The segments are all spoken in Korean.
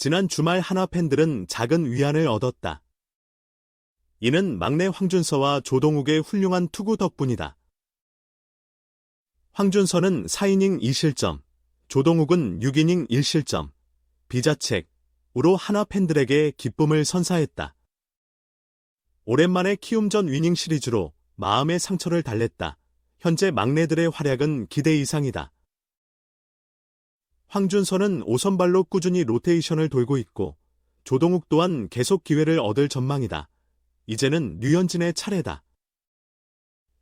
지난 주말 하나 팬들은 작은 위안을 얻었다. 이는 막내 황준서와 조동욱의 훌륭한 투구 덕분이다. 황준서는 4이닝 2실점, 조동욱은 6이닝 1실점, 비자책으로 하나 팬들에게 기쁨을 선사했다. 오랜만에 키움전 위닝 시리즈로 마음의 상처를 달랬다. 현재 막내들의 활약은 기대 이상이다. 황준서는 5선발로 꾸준히 로테이션을 돌고 있고 조동욱 또한 계속 기회를 얻을 전망이다. 이제는 류현진의 차례다.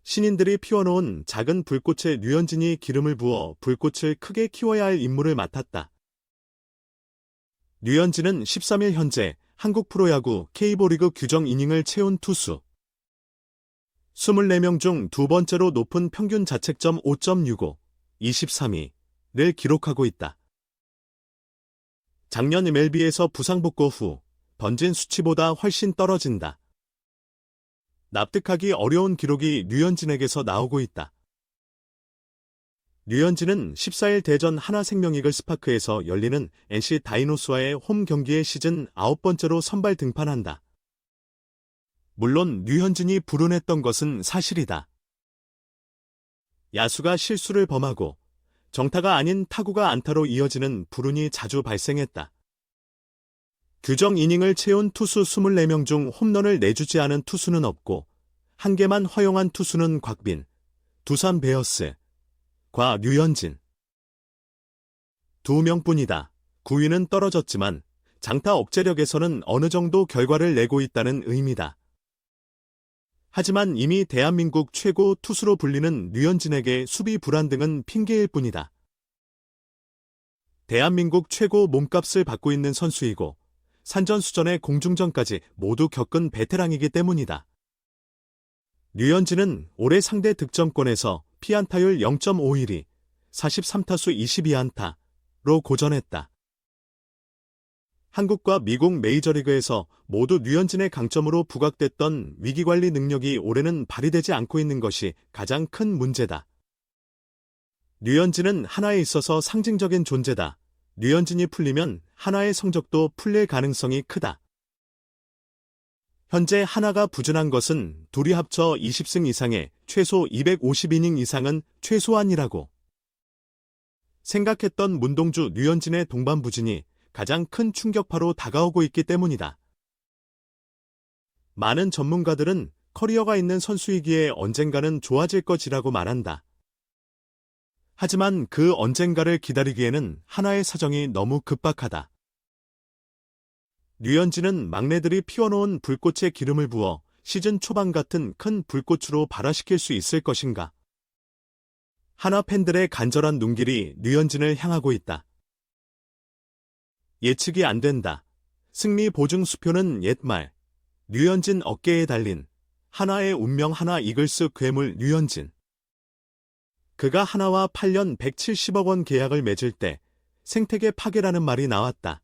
신인들이 피워놓은 작은 불꽃에 류현진이 기름을 부어 불꽃을 크게 키워야 할 임무를 맡았다. 류현진은 13일 현재 한국 프로야구 K리그 규정 이닝을 채운 투수. 24명 중 두 번째로 높은 평균 자책점 5.65, 23위를 기록하고 있다. 작년 MLB에서 부상 복구 후 던진 수치보다 훨씬 떨어진다. 납득하기 어려운 기록이 류현진에게서 나오고 있다. 류현진은 14일 대전 하나생명이글 스파크에서 열리는 NC 다이노스와의 홈 경기에 시즌 9번째로 선발 등판한다. 물론 류현진이 불운했던 것은 사실이다. 야수가 실수를 범하고 정타가 아닌 타구가 안타로 이어지는 불운이 자주 발생했다. 규정 이닝을 채운 투수 24명 중 홈런을 내주지 않은 투수는 없고 한 개만 허용한 투수는 곽빈, 두산 베어스과 류현진. 2명뿐이다. 9위는 떨어졌지만 장타 억제력에서는 어느 정도 결과를 내고 있다는 의미다. 하지만 이미 대한민국 최고 투수로 불리는 류현진에게 수비 불안 등은 핑계일 뿐이다. 대한민국 최고 몸값을 받고 있는 선수이고 산전수전의 공중전까지 모두 겪은 베테랑이기 때문이다. 류현진은 올해 상대 득점권에서 피안타율 0.51이 43타수 22안타로 고전했다. 한국과 미국 메이저리그에서 모두 류현진의 강점으로 부각됐던 위기관리 능력이 올해는 발휘되지 않고 있는 것이 가장 큰 문제다. 류현진은 하나에 있어서 상징적인 존재다. 류현진이 풀리면 하나의 성적도 풀릴 가능성이 크다. 현재 하나가 부진한 것은 둘이 합쳐 20승 이상의 최소 250이닝 이상은 최소한이라고. 생각했던 문동주 류현진의 동반 부진이 가장 큰 충격파로 다가오고 있기 때문이다. 많은 전문가들은 커리어가 있는 선수이기에 언젠가는 좋아질 것이라고 말한다. 하지만 그 언젠가를 기다리기에는 하나의 사정이 너무 급박하다. 류현진은 막내들이 피워놓은 불꽃에 기름을 부어 시즌 초반 같은 큰 불꽃으로 발화시킬 수 있을 것인가? 하나 팬들의 간절한 눈길이 류현진을 향하고 있다. 예측이 안 된다. 승리 보증 수표는 옛말. 류현진 어깨에 달린 하나의 운명 하나 이글스 괴물 류현진. 그가 하나와 8년 170억 원 계약을 맺을 때 생태계 파괴라는 말이 나왔다.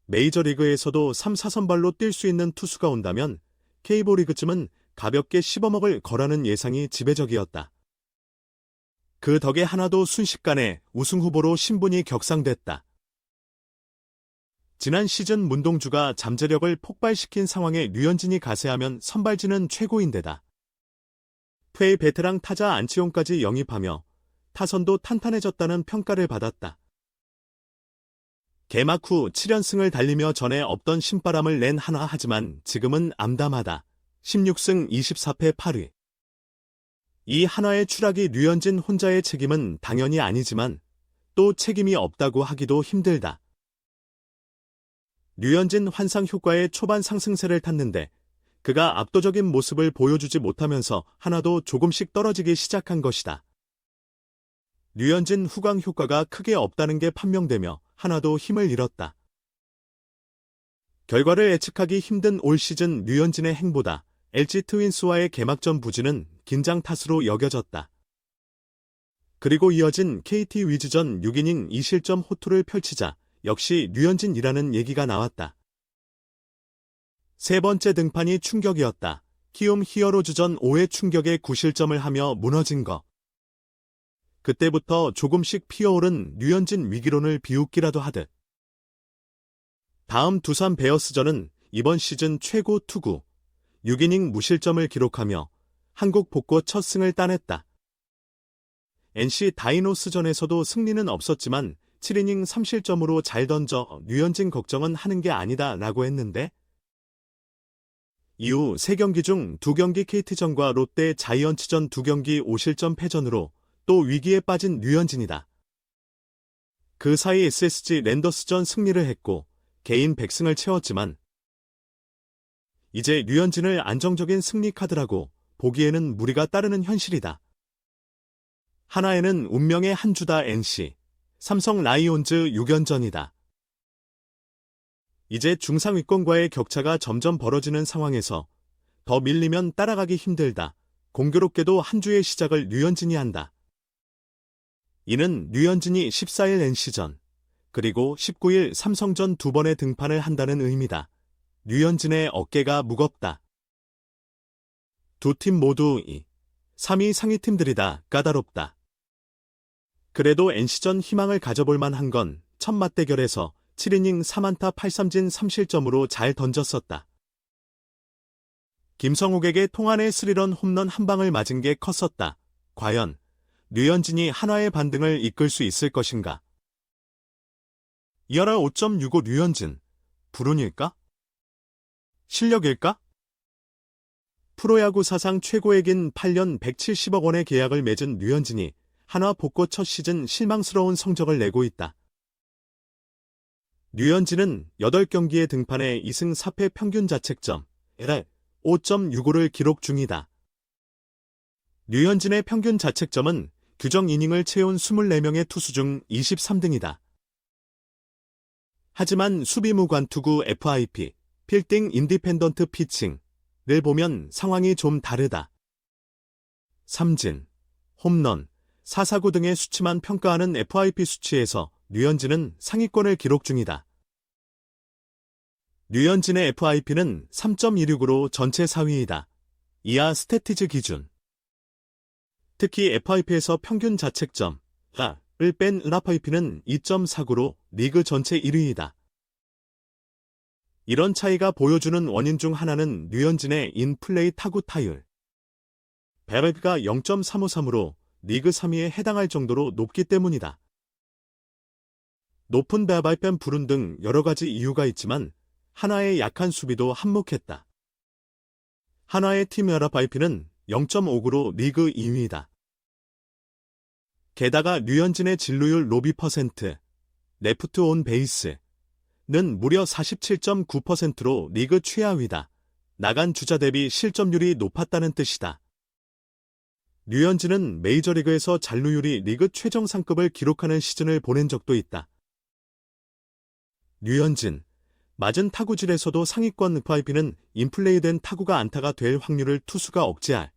메이저리그에서도 3, 4선발로 뛸 수 있는 투수가 온다면 K리그쯤은 가볍게 시범억을 거라는 예상이 지배적이었다. 그 덕에 하나도 순식간에 우승 후보로 신분이 격상됐다. 지난 시즌 문동주가 잠재력을 폭발시킨 상황에 류현진이 가세하면 선발진은 최고인데다. 프레이 베테랑 타자 안치홍까지 영입하며 타선도 탄탄해졌다는 평가를 받았다. 개막 후 7연승을 달리며 전에 없던 신바람을 낸 하나 하지만 지금은 암담하다. 16승 24패 8위. 이 하나의 추락이 류현진 혼자의 책임은 당연히 아니지만 또 책임이 없다고 하기도 힘들다. 류현진 환상 효과의 초반 상승세를 탔는데 그가 압도적인 모습을 보여주지 못하면서 하나도 조금씩 떨어지기 시작한 것이다. 류현진 후광 효과가 크게 없다는 게 판명되며 하나도 힘을 잃었다. 결과를 예측하기 힘든 올 시즌 류현진의 행보다 LG 트윈스와의 개막전 부진은 긴장 탓으로 여겨졌다. 그리고 이어진 KT 위즈전 6이닝 2실점 호투를 펼치자 역시 류현진이라는 얘기가 나왔다. 세 번째 등판이 충격이었다. 키움 히어로즈전 5회 충격에 9실점을 하며 무너진 것. 그때부터 조금씩 피어오른 류현진 위기론을 비웃기라도 하듯 다음 두산 베어스전은 이번 시즌 최고 투구 6이닝 무실점을 기록하며 한국 복고 첫 승을 따냈다. NC 다이노스전에서도 승리는 없었지만 7이닝 3실점으로 잘 던져 류현진 걱정은 하는 게 아니다 라고 했는데 이후 3경기 중 2경기 KT전과 롯데 자이언츠전 2경기 5실점 패전으로 또 위기에 빠진 류현진이다. 그 사이 SSG 랜더스전 승리를 했고 개인 100승을 채웠지만 이제 류현진을 안정적인 승리 카드라고 보기에는 무리가 따르는 현실이다. 하나에는 운명의 한 주다 NC, 삼성 라이온즈 6연전이다. 이제 중상위권과의 격차가 점점 벌어지는 상황에서 더 밀리면 따라가기 힘들다. 공교롭게도 한 주의 시작을 류현진이 한다. 이는 류현진이 14일 NC전, 그리고 19일 삼성전 2번의 등판을 한다는 의미다. 류현진의 어깨가 무겁다. 두 팀 모두 2, 3위 상위팀들이다 까다롭다. 그래도 NC전 희망을 가져볼 만한 건 첫 맞대결에서 7이닝 3안타 8삼진 3실점으로 잘 던졌었다. 김성욱에게 통안의 스리런 홈런 한 방을 맞은 게 컸었다. 과연 류현진이 한화의 반등을 이끌 수 있을 것인가? ERA 5.65 류현진, 불운일까? 실력일까? 프로야구 사상 최고의 긴 8년 170억 원의 계약을 맺은 류현진이 한화 복고 첫 시즌 실망스러운 성적을 내고 있다. 류현진은 8경기에 등판해 2승 4패 평균 자책점 ERA 5.65를 기록 중이다. 류현진의 평균 자책점은 규정 이닝을 채운 24명의 투수 중 23등이다. 하지만 수비 무관 투구 FIP, 필딩 인디펜던트 피칭을 보면 상황이 좀 다르다. 삼진, 홈런, 4사구 등의 수치만 평가하는 FIP 수치에서 류현진은 상위권을 기록 중이다. 류현진의 FIP는 3.16으로 전체 4위이다. 이하 스태티즈 기준. 특히 FIP에서 평균 자책점을 뺀 FIP는 2.49로 리그 전체 1위이다. 이런 차이가 보여주는 원인 중 하나는 류현진의 인플레이 타구 타율. 베럴가 0.353으로 리그 3위에 해당할 정도로 높기 때문이다. 높은 배발뺀 불운 등 여러 가지 이유가 있지만 한화의 약한 수비도 한몫했다. 한화의 팀 FIP는 0.59로 리그 2위이다. 게다가 류현진의 진루율 로비 퍼센트, 레프트 온 베이스는 무려 47.9%로 리그 최하위다. 나간 주자 대비 실점률이 높았다는 뜻이다. 류현진은 메이저리그에서 잔루율이 리그 최정상급을 기록하는 시즌을 보낸 적도 있다. 류현진, 맞은 타구질에서도 상위권 FIP는 인플레이된 타구가 안타가 될 확률을 투수가 억제할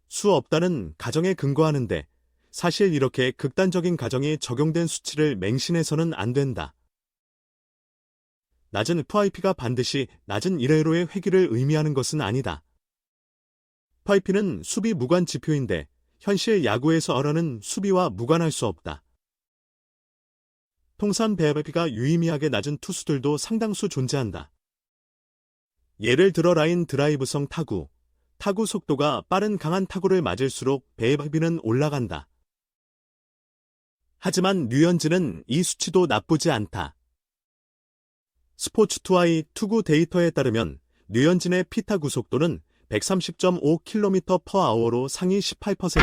수 없다는 가정에 근거하는데 사실 이렇게 극단적인 가정이 적용된 수치를 맹신해서는 안 된다. 낮은 FIP가 반드시 낮은 1회로의 회귀를 의미하는 것은 아니다. FIP는 수비 무관 지표인데 현실 야구에서 어라는 수비와 무관할 수 없다. 통산 FIP가 유의미하게 낮은 투수들도 상당수 존재한다. 예를 들어 라인 드라이브성 타구, 타구 속도가 빠른 강한 타구를 맞을수록 FIP는 올라간다. 하지만 류현진은 이 수치도 나쁘지 않다. 스포츠2의 투구 데이터에 따르면 류현진의 피타구 속도는 130.5km/h로 상위 18%,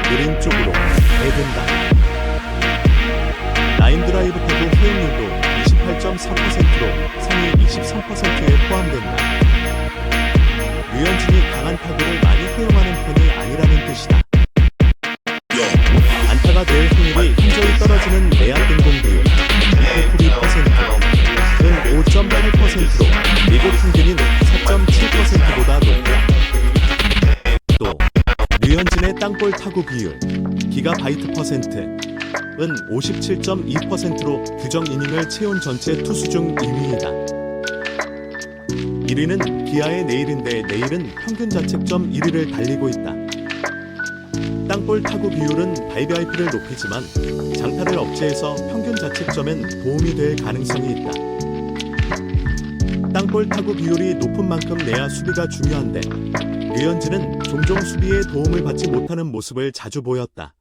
느린 쪽으로 배든다. 라인 드라이브 타구 허용률도 28.4%로 상위 23%에 포함된다. 류현진이 강한 타구를 많이 허용하는 편이 아니라는 뜻이다. 안타가 될 확률이 현저히 떨어지는 내야 등공비율, FP%는 5.8%로 미국 평균인 4.7%보다 높다. 또 류현진의 땅볼 타구 비율, 기가바이트 %는 57.2%로 규정 이닝을 채운 전체 투수 중 2위이다. 1위는 기아의 내일인데 내일은 평균 자책점 1위를 달리고 있다. 땅볼 타구 비율은 VVIP를 높이지만 장타를 억제해서 평균 자책점엔 도움이 될 가능성이 있다. 땅볼 타구 비율이 높은 만큼 내야 수비가 중요한데 류현진은 종종 수비에 도움을 받지 못하는 모습을 자주 보였다.